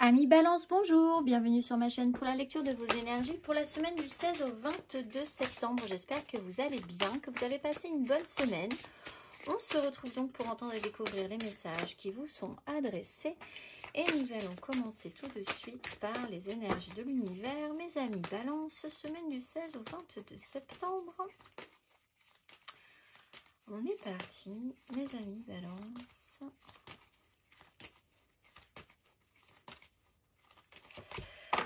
Amis Balance, bonjour, bienvenue sur ma chaîne pour la lecture de vos énergies pour la semaine du 16 au 22 septembre. J'espère que vous allez bien, que vous avez passé une bonne semaine. On se retrouve donc pour entendre et découvrir les messages qui vous sont adressés. Et nous allons commencer tout de suite par les énergies de l'univers. Mes amis Balance, semaine du 16 au 22 septembre. On est parti, mes amis Balance.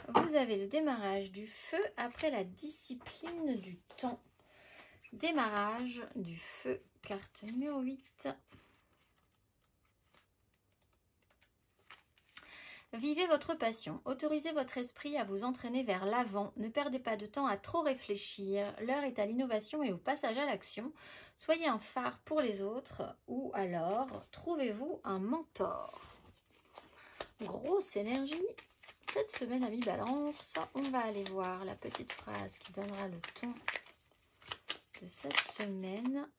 Vous avez le démarrage du feu après la discipline du temps. Démarrage du feu, carte numéro 8. Vivez votre passion, autorisez votre esprit à vous entraîner vers l'avant, ne perdez pas de temps à trop réfléchir, l'heure est à l'innovation et au passage à l'action, soyez un phare pour les autres ou alors trouvez-vous un mentor. Grosse énergie. Cette semaine, amis Balance, on va aller voir la petite phrase qui donnera le ton de cette semaine.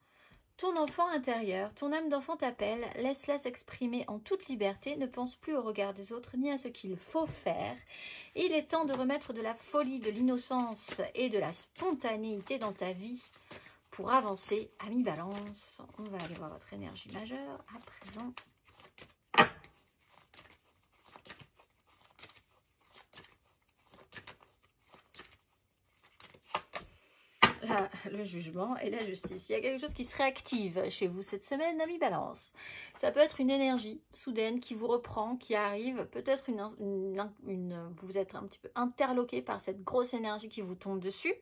Ton enfant intérieur, ton âme d'enfant t'appelle, laisse-la s'exprimer en toute liberté, ne pense plus au regard des autres ni à ce qu'il faut faire. Il est temps de remettre de la folie, de l'innocence et de la spontanéité dans ta vie pour avancer, amis Balance. On va aller voir votre énergie majeure à présent. Le jugement et la justice. Il y a quelque chose qui se réactive chez vous cette semaine, amis Balance. Ça peut être une énergie soudaine qui vous reprend, qui arrive. Peut-être vous êtes un petit peu interloqué par cette grosse énergie qui vous tombe dessus.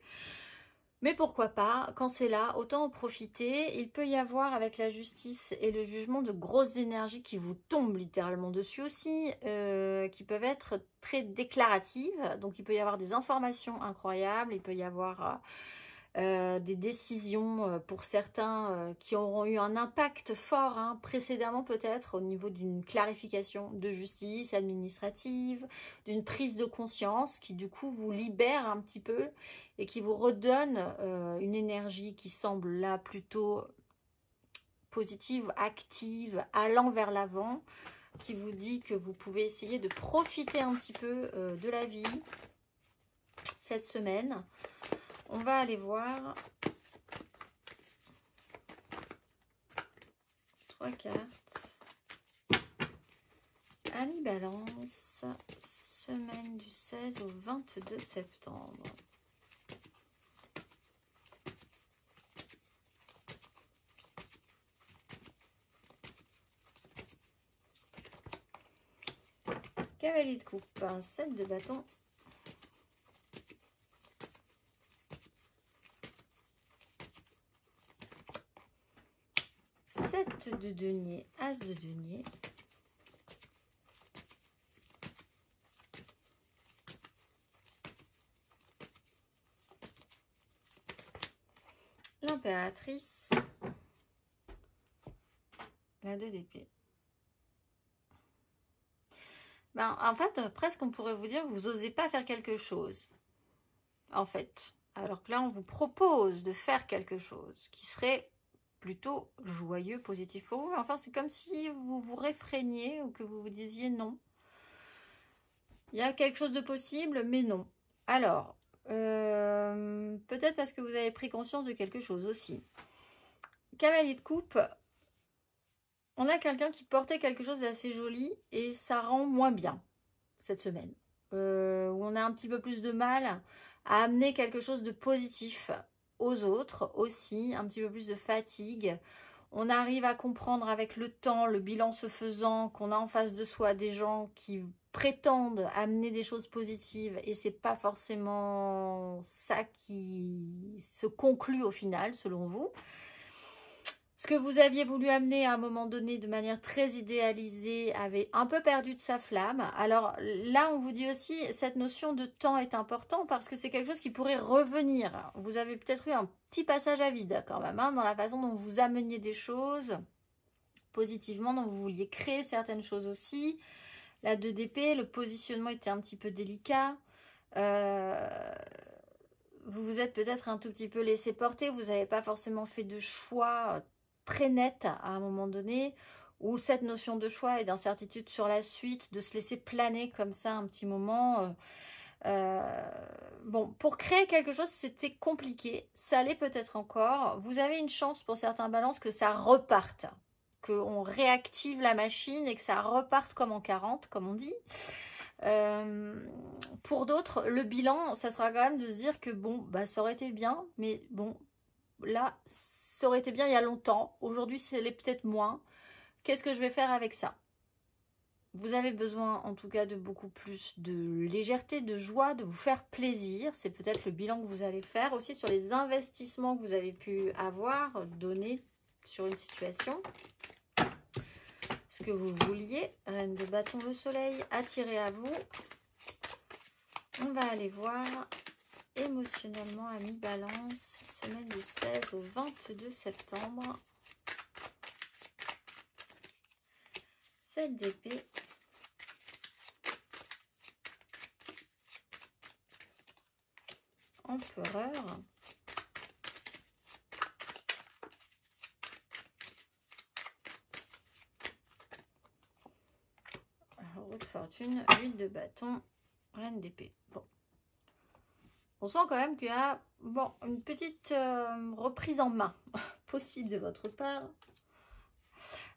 Mais pourquoi pas, quand c'est là, autant en profiter. Il peut y avoir avec la justice et le jugement de grosses énergies qui vous tombent littéralement dessus aussi, qui peuvent être très déclaratives. Donc il peut y avoir des informations incroyables, il peut y avoir des décisions pour certains qui auront eu un impact fort précédemment peut-être au niveau d'une clarification de justice administrative, d'une prise de conscience qui du coup vous libère un petit peu et qui vous redonne une énergie qui semble là plutôt positive, active, allant vers l'avant, qui vous dit que vous pouvez essayer de profiter un petit peu de la vie cette semaine. On va aller voir 3 cartes. Amis Balance, semaine du 16 au 22 septembre. Cavalier de coupe, 7 de bâton. 7 de denier, as de denier. L'impératrice. La 2 d'épée. En fait, presque on pourrait vous dire, vous n'osez pas faire quelque chose. En fait. Alors que là, on vous propose de faire quelque chose qui serait plutôt joyeux, positif pour vous. Enfin, c'est comme si vous vous réfréniez ou que vous vous disiez non. Il y a quelque chose de possible, mais non. Alors, peut-être parce que vous avez pris conscience de quelque chose aussi. Cavalier de coupe, on a quelqu'un qui portait quelque chose d'assez joli et ça rend moins bien cette semaine. Où on a un petit peu plus de mal à amener quelque chose de positif aux autres aussi, un petit peu plus de fatigue. On arrive à comprendre avec le temps, le bilan se faisant, qu'on a en face de soi des gens qui prétendent amener des choses positives et c'est pas forcément ça qui se conclut au final, selon vous. Ce que vous aviez voulu amener à un moment donné de manière très idéalisée avait un peu perdu de sa flamme. Alors là, on vous dit aussi, cette notion de temps est important parce que c'est quelque chose qui pourrait revenir. Vous avez peut-être eu un petit passage à vide quand même, dans la façon dont vous ameniez des choses positivement, dont vous vouliez créer certaines choses aussi. La 2 d'épée, le positionnement était un petit peu délicat. Vous vous êtes peut-être un tout petit peu laissé porter. Vous n'avez pas forcément fait de choix très net à un moment donné, ou cette notion de choix et d'incertitude sur la suite, de se laisser planer comme ça un petit moment. Bon, pour créer quelque chose, c'était compliqué. Ça l'est peut-être encore. Vous avez une chance pour certains balances que ça reparte, qu'on réactive la machine et que ça reparte comme en 40, comme on dit. Pour d'autres, le bilan, ça sera quand même de se dire que bon, bah ça aurait été bien, mais bon, là, ça aurait été bien il y a longtemps. Aujourd'hui, c'est peut-être moins. Qu'est-ce que je vais faire avec ça? Vous avez besoin en tout cas de beaucoup plus de légèreté, de joie, de vous faire plaisir. C'est peut-être le bilan que vous allez faire aussi sur les investissements que vous avez pu avoir, donner sur une situation. Ce que vous vouliez. Reine de bâton, le soleil, attiré à vous. On va aller voir émotionnellement, ami Balance, semaine du 16 au 22 septembre. 7 d'épée. Empereur. Roue de fortune, 8 de bâton, reine d'épée. Bon. On sent quand même qu'il y a bon, une petite reprise en main possible de votre part.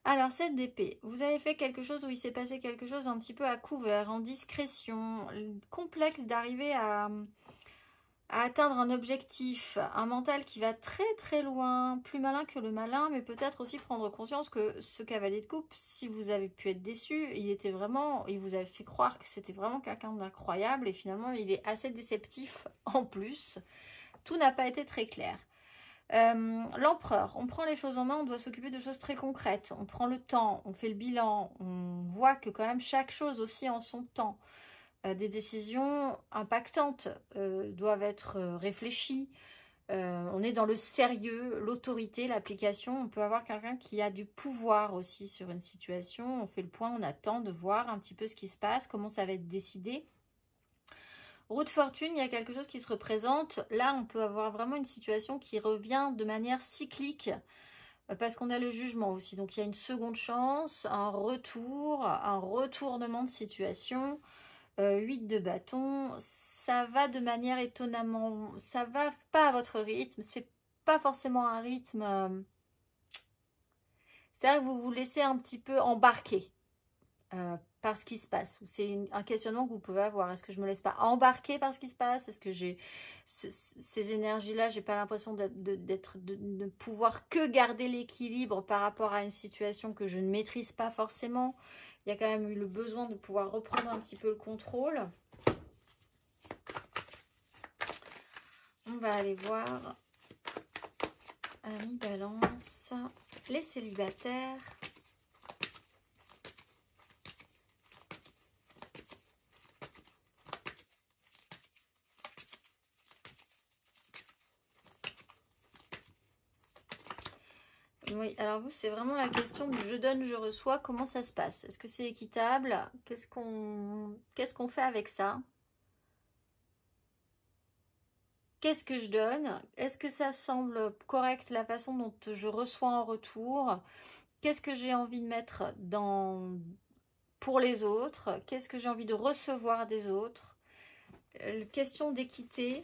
Alors, 7 d'épée, vous avez fait quelque chose où il s'est passé quelque chose un petit peu à couvert, en discrétion, complexe d'arriver à atteindre un objectif, un mental qui va très très loin, plus malin que le malin, mais peut-être aussi prendre conscience que ce cavalier de coupe, si vous avez pu être déçu, il vous avait fait croire que c'était vraiment quelqu'un d'incroyable et finalement il est assez déceptif en plus. Tout n'a pas été très clair. L'empereur, on prend les choses en main, on doit s'occuper de choses très concrètes, on prend le temps, on fait le bilan, on voit que quand même chaque chose aussi en son temps. Des décisions impactantes doivent être réfléchies. On est dans le sérieux, l'autorité, l'application. On peut avoir quelqu'un qui a du pouvoir aussi sur une situation. On fait le point, on attend de voir un petit peu ce qui se passe, comment ça va être décidé. Roue de fortune, il y a quelque chose qui se représente. Là, on peut avoir vraiment une situation qui revient de manière cyclique parce qu'on a le jugement aussi. Donc, il y a une seconde chance, un retour, un retournement de situation. 8 de bâton, ça va de manière étonnamment, ça va pas à votre rythme, c'est pas forcément un rythme, c'est-à-dire que vous vous laissez un petit peu embarquer par ce qui se passe. C'est un questionnement que vous pouvez avoir. Est-ce que je me laisse pas embarquer par ce qui se passe? Est-ce que j'ai ces énergies-là, j'ai pas l'impression de ne pouvoir que garder l'équilibre par rapport à une situation que je ne maîtrise pas forcément? Il y a quand même eu le besoin de pouvoir reprendre un petit peu le contrôle. On va aller voir ami Balance, les célibataires. Oui, alors vous, c'est vraiment la question du je donne, je reçois. Comment ça se passe? Est-ce que c'est équitable? Qu'est-ce qu'on fait avec ça? Qu'est-ce que je donne? Est-ce que ça semble correct la façon dont je reçois en retour? Qu'est-ce que j'ai envie de mettre pour les autres? Qu'est-ce que j'ai envie de recevoir des autres? Question d'équité.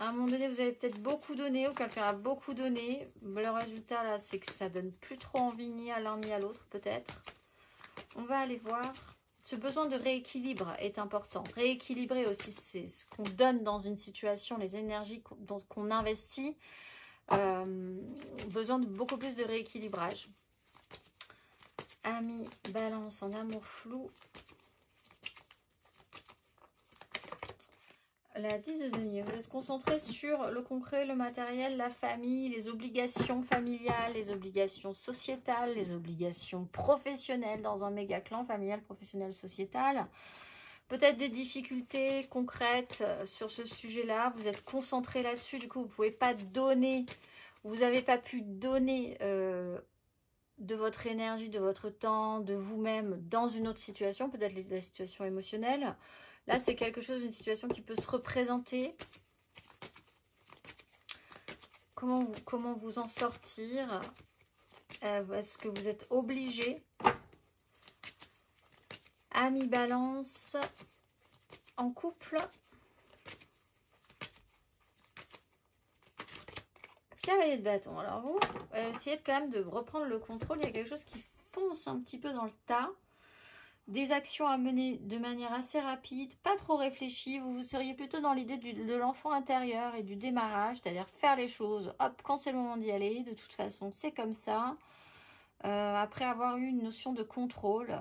À un moment donné, vous avez peut-être beaucoup donné ou quelqu'un a beaucoup donné. Le résultat, là, c'est que ça donne plus trop envie ni à l'un ni à l'autre, peut-être. On va aller voir. Ce besoin de rééquilibre est important. Rééquilibrer aussi, c'est ce qu'on donne dans une situation, les énergies qu'on investit. Besoin de beaucoup plus de rééquilibrage. Ami Balance en amour flou. La 10 de denier, vous êtes concentré sur le concret, le matériel, la famille, les obligations familiales, les obligations sociétales, les obligations professionnelles dans un méga clan familial, professionnel, sociétal. Peut-être des difficultés concrètes sur ce sujet-là. Vous êtes concentré là-dessus, du coup, vous ne pouvez pas donner, vous n'avez pas pu donner de votre énergie, de votre temps, de vous-même dans une autre situation, peut-être la situation émotionnelle. Là, c'est quelque chose, une situation qui peut se représenter. Comment vous en sortir? Est-ce que vous êtes obligé? Amis Balance, en couple. Cavalier de bâton. Alors vous, essayez quand même de reprendre le contrôle. Il y a quelque chose qui fonce un petit peu dans le tas. Des actions à mener de manière assez rapide, pas trop réfléchie. Vous seriez plutôt dans l'idée de l'enfant intérieur et du démarrage, c'est-à-dire faire les choses. Hop, quand c'est le moment d'y aller, de toute façon, c'est comme ça. Après avoir eu une notion de contrôle,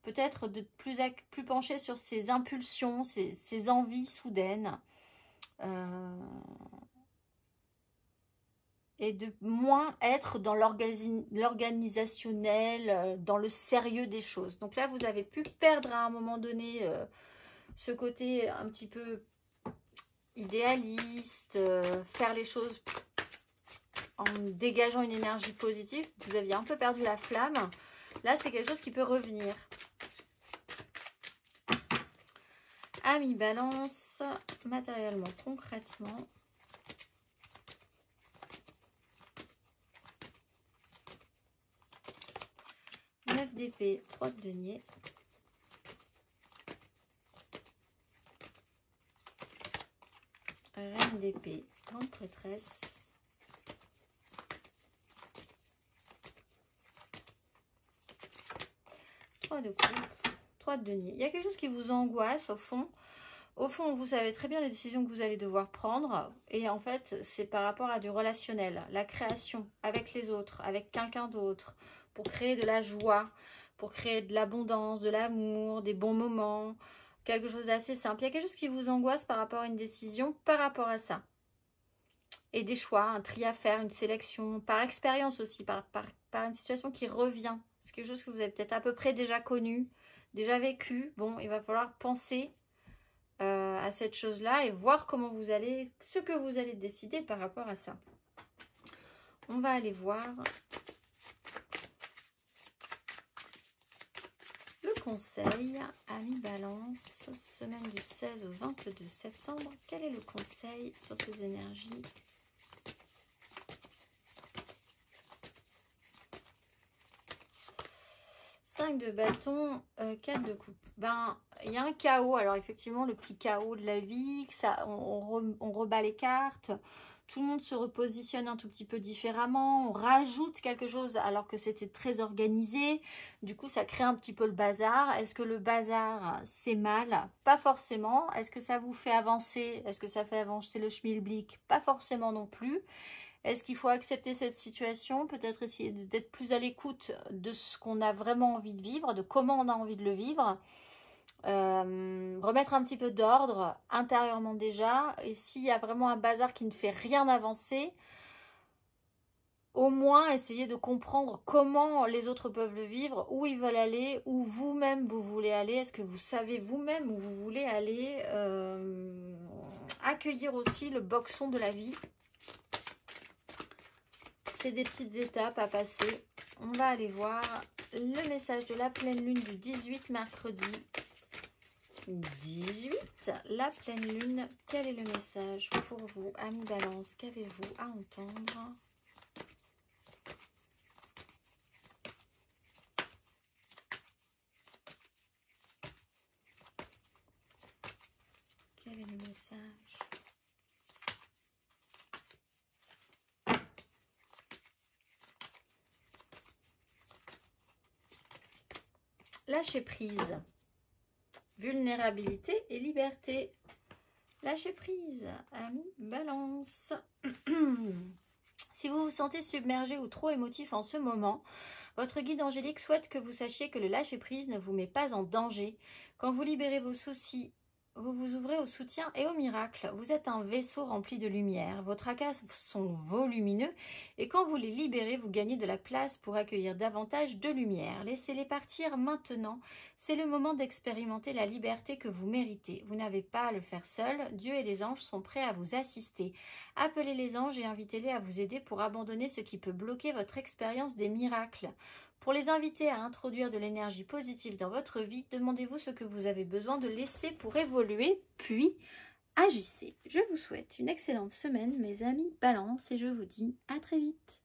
peut-être de plus pencher sur ses impulsions, ses envies soudaines. Et de moins être dans l'organisationnel, dans le sérieux des choses. Donc là, vous avez pu perdre à un moment donné ce côté un petit peu idéaliste, faire les choses en dégageant une énergie positive. Vous aviez un peu perdu la flamme. Là, c'est quelque chose qui peut revenir. Amis Balance, matériellement, concrètement. 9 d'épée, 3 de denier. Reine d'épée, grande prêtresse. 3 de coupe, 3 de denier. Il y a quelque chose qui vous angoisse au fond. Au fond, vous savez très bien les décisions que vous allez devoir prendre. Et en fait, c'est par rapport à du relationnel, la création avec les autres, avec quelqu'un d'autre, pour créer de la joie, pour créer de l'abondance, de l'amour, des bons moments, quelque chose d'assez simple. Il y a quelque chose qui vous angoisse par rapport à une décision, par rapport à ça. Et des choix, un tri à faire, une sélection, par expérience aussi, par une situation qui revient. C'est quelque chose que vous avez peut-être à peu près déjà connu, déjà vécu. Bon, il va falloir penser à cette chose-là et voir comment vous allez, ce que vous allez décider par rapport à ça. On va aller voir le conseil, Amis Balance, semaine du 16 au 22 septembre. Quel est le conseil sur ces énergies ? Cinq de bâton, 4 de coupe. Ben, il y a un chaos. Alors effectivement, le petit chaos de la vie, que ça, on rebat les cartes. Tout le monde se repositionne un tout petit peu différemment. On rajoute quelque chose alors que c'était très organisé. Du coup, ça crée un petit peu le bazar. Est-ce que le bazar, c'est mal? Pas forcément. Est-ce que ça vous fait avancer? Est-ce que ça fait avancer le schmilblick? Pas forcément non plus. Est-ce qu'il faut accepter cette situation? Peut-être essayer d'être plus à l'écoute de ce qu'on a vraiment envie de vivre, de comment on a envie de le vivre. Remettre un petit peu d'ordre intérieurement déjà. Et s'il y a vraiment un bazar qui ne fait rien avancer, au moins essayer de comprendre comment les autres peuvent le vivre, où ils veulent aller, où vous-même vous voulez aller. Est-ce que vous savez vous-même où vous voulez aller? Accueillir aussi le boxon de la vie. C'est des petites étapes à passer. On va aller voir le message de la pleine lune du 18 mercredi. 18, la pleine lune. Quel est le message pour vous, Amis Balance? Qu'avez-vous à entendre? Quel est le message? Lâcher prise. Vulnérabilité et liberté. Lâcher prise, Amis Balance. Si vous vous sentez submergé ou trop émotif en ce moment, votre guide angélique souhaite que vous sachiez que le lâcher prise ne vous met pas en danger. Quand vous libérez vos soucis, vous vous ouvrez au soutien et au miracle. Vous êtes un vaisseau rempli de lumière. Vos tracas sont volumineux et quand vous les libérez, vous gagnez de la place pour accueillir davantage de lumière. Laissez-les partir maintenant. C'est le moment d'expérimenter la liberté que vous méritez. Vous n'avez pas à le faire seul. Dieu et les anges sont prêts à vous assister. Appelez les anges et invitez-les à vous aider pour abandonner ce qui peut bloquer votre expérience des miracles. Pour les inviter à introduire de l'énergie positive dans votre vie, demandez-vous ce que vous avez besoin de laisser pour évoluer, puis agissez. Je vous souhaite une excellente semaine, mes amis Balance, et je vous dis à très vite.